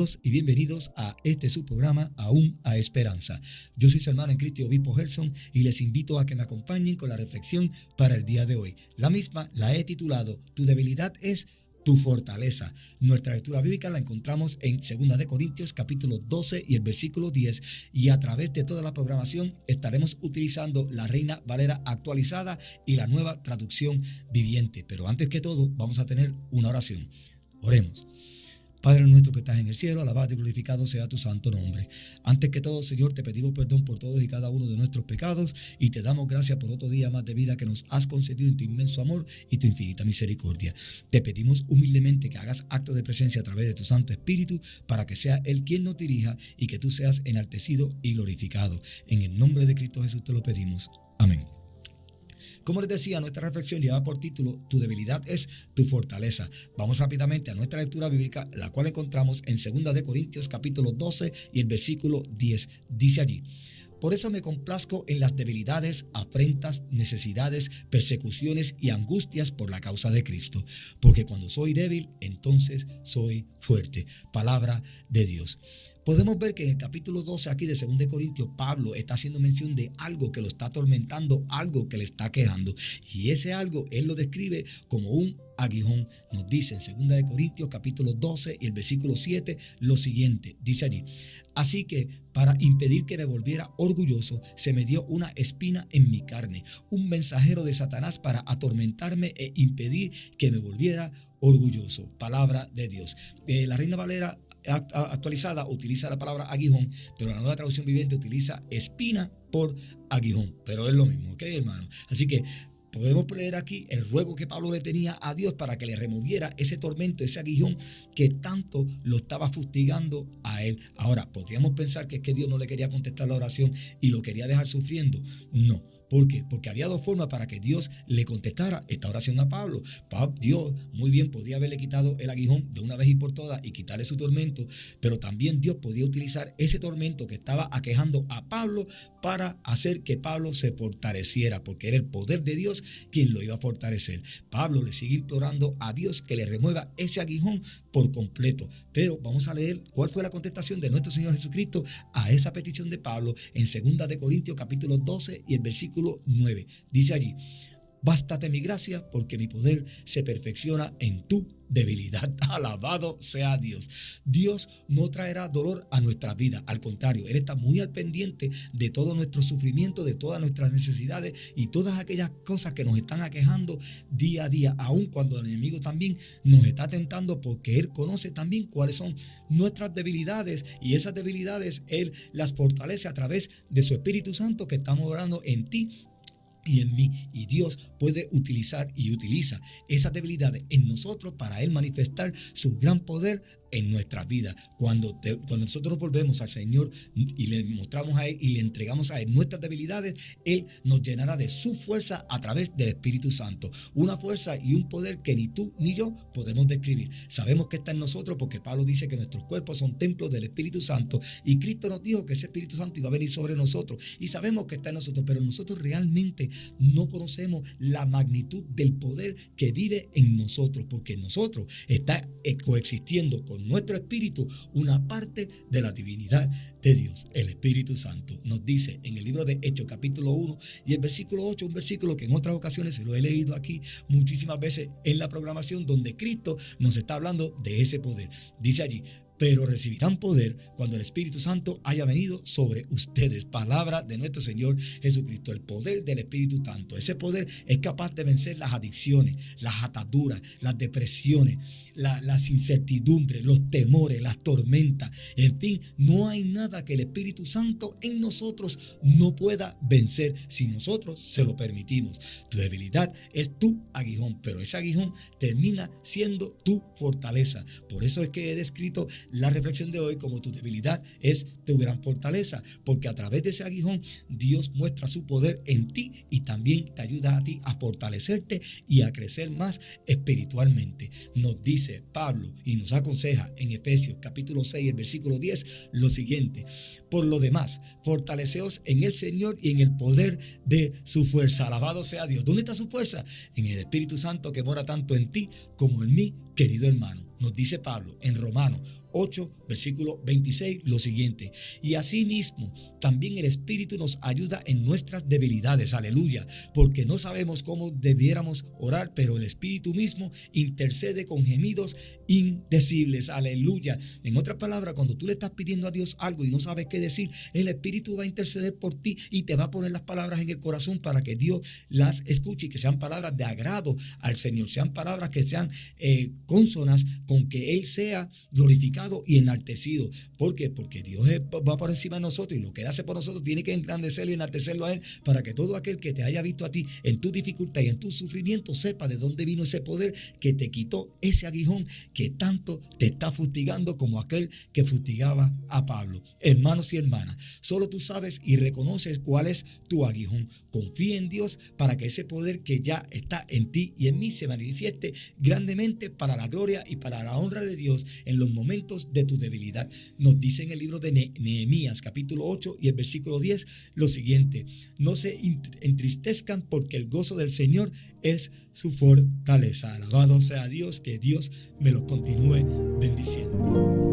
Bienvenidos y bienvenidos a este su programa Aún a Esperanza. Yo soy su hermano en Cristo, Obispo Gerson, y les invito a que me acompañen con la reflexión para el día de hoy. La misma la he titulado Tu debilidad es tu fortaleza. Nuestra lectura bíblica la encontramos en 2 Corintios capítulo 12 y el versículo 10, y a través de toda la programación estaremos utilizando la Reina Valera actualizada y la Nueva Traducción Viviente. Pero antes que todo vamos a tener una oración. Oremos. Padre nuestro que estás en el cielo, alabado y glorificado sea tu santo nombre. Antes que todo, Señor, te pedimos perdón por todos y cada uno de nuestros pecados y te damos gracias por otro día más de vida que nos has concedido en tu inmenso amor y tu infinita misericordia. Te pedimos humildemente que hagas acto de presencia a través de tu Santo Espíritu para que sea Él quien nos dirija y que tú seas enaltecido y glorificado. En el nombre de Cristo Jesús te lo pedimos. Amén. Como les decía, nuestra reflexión lleva por título Tu debilidad es tu fortaleza. Vamos rápidamente a nuestra lectura bíblica, la cual encontramos en 2 Corintios capítulo 12 y el versículo 10. Dice allí: Por eso me complazco en las debilidades, afrentas, necesidades, persecuciones y angustias por la causa de Cristo. Porque cuando soy débil, entonces soy fuerte. Palabra de Dios. Podemos ver que en el capítulo 12 aquí de 2 Corintios, Pablo está haciendo mención de algo que lo está atormentando, algo que le está quejando. Y ese algo, él lo describe como un aguijón. Nos dice en 2 Corintios capítulo 12 y el versículo 7 lo siguiente. Dice allí: Así que para impedir que me volviera orgulloso, se me dio una espina en mi carne, un mensajero de Satanás para atormentarme e impedir que me volviera orgulloso. Palabra de Dios. La Reina Valera actualizada utiliza la palabra aguijón, pero la Nueva Traducción Viviente utiliza espina por aguijón, pero es lo mismo, ¿ok, hermano? Así que podemos leer aquí el ruego que Pablo le tenía a Dios para que le removiera ese tormento, ese aguijón que tanto lo estaba fustigando a él. Ahora, podríamos pensar que es que Dios no le quería contestar la oración y lo quería dejar sufriendo. No. ¿Por qué? Porque había dos formas para que Dios le contestara esta oración a Pablo. Dios muy bien podía haberle quitado el aguijón de una vez y por todas y quitarle su tormento, pero también Dios podía utilizar ese tormento que estaba aquejando a Pablo para hacer que Pablo se fortaleciera, porque era el poder de Dios quien lo iba a fortalecer. Pablo le sigue implorando a Dios que le remueva ese aguijón por completo. Pero vamos a leer cuál fue la contestación de nuestro Señor Jesucristo a esa petición de Pablo en 2 Corintios capítulo 12 y el versículo 9. Dice allí: Bástate mi gracia, porque mi poder se perfecciona en tu debilidad. Alabado sea Dios. Dios no traerá dolor a nuestra vida. Al contrario, Él está muy al pendiente de todo nuestro sufrimiento, de todas nuestras necesidades y todas aquellas cosas que nos están aquejando día a día, aun cuando el enemigo también nos está tentando, porque Él conoce también cuáles son nuestras debilidades, y esas debilidades Él las fortalece a través de su Espíritu Santo que está morando en ti y en mí. Y Dios puede utilizar y utiliza esas debilidades en nosotros para Él manifestar su gran poder en nuestras vidas. Cuando nosotros volvemos al Señor y le mostramos a Él y le entregamos a Él nuestras debilidades, Él nos llenará de su fuerza a través del Espíritu Santo. Una fuerza y un poder que ni tú ni yo podemos describir. Sabemos que está en nosotros porque Pablo dice que nuestros cuerpos son templos del Espíritu Santo, y Cristo nos dijo que ese Espíritu Santo iba a venir sobre nosotros, y sabemos que está en nosotros, pero nosotros realmente no conocemos la magnitud del poder que vive en nosotros, porque en nosotros está coexistiendo con nuestro espíritu una parte de la divinidad de Dios. El Espíritu Santo nos dice en el libro de Hechos capítulo 1 y el versículo 8, un versículo que en otras ocasiones se lo he leído aquí muchísimas veces en la programación, donde Cristo nos está hablando de ese poder. Dice allí: Pero recibirán poder cuando el Espíritu Santo haya venido sobre ustedes. Palabra de nuestro Señor Jesucristo. El poder del Espíritu Santo. Ese poder es capaz de vencer las adicciones, las ataduras, las depresiones, las incertidumbres, los temores, las tormentas. En fin, no hay nada que el Espíritu Santo en nosotros no pueda vencer si nosotros se lo permitimos. Tu debilidad es tu aguijón, pero ese aguijón termina siendo tu fortaleza. Por eso es que he descrito la reflexión de hoy como tu debilidad es tu gran fortaleza, porque a través de ese aguijón Dios muestra su poder en ti y también te ayuda a ti a fortalecerte y a crecer más espiritualmente. Nos dice Pablo y nos aconseja en Efesios capítulo 6, el versículo 10 lo siguiente: Por lo demás, fortaleceos en el Señor y en el poder de su fuerza. Alabado sea Dios. ¿Dónde está su fuerza? En el Espíritu Santo que mora tanto en ti como en mí querido hermano, nos dice Pablo en Romanos 8, versículo 26, lo siguiente: y asimismo también el Espíritu nos ayuda en nuestras debilidades, aleluya, porque no sabemos cómo debiéramos orar, pero el Espíritu mismo intercede con gemidos indecibles, aleluya. En otras palabras, cuando tú le estás pidiendo a Dios algo y no sabes qué decir, el Espíritu va a interceder por ti y te va a poner las palabras en el corazón para que Dios las escuche y que sean palabras de agrado al Señor, sean palabras que sean consonas con que Él sea glorificado y enaltecido. ¿Por qué? Porque Dios va por encima de nosotros y lo que Él hace por nosotros tiene que engrandecerlo y enaltecerlo a Él, para que todo aquel que te haya visto a ti en tu dificultad y en tu sufrimiento sepa de dónde vino ese poder que te quitó ese aguijón que tanto te está fustigando como aquel que fustigaba a Pablo. Hermanos y hermanas, solo tú sabes y reconoces cuál es tu aguijón. Confía en Dios para que ese poder que ya está en ti y en mí se manifieste grandemente para la gloria y para la honra de Dios en los momentos de tu debilidad. Nos dice en el libro de Nehemías capítulo 8 y el versículo 10 lo siguiente: no se entristezcan porque el gozo del Señor es su fortaleza. Alabado sea Dios, que Dios me lo continúe bendiciendo.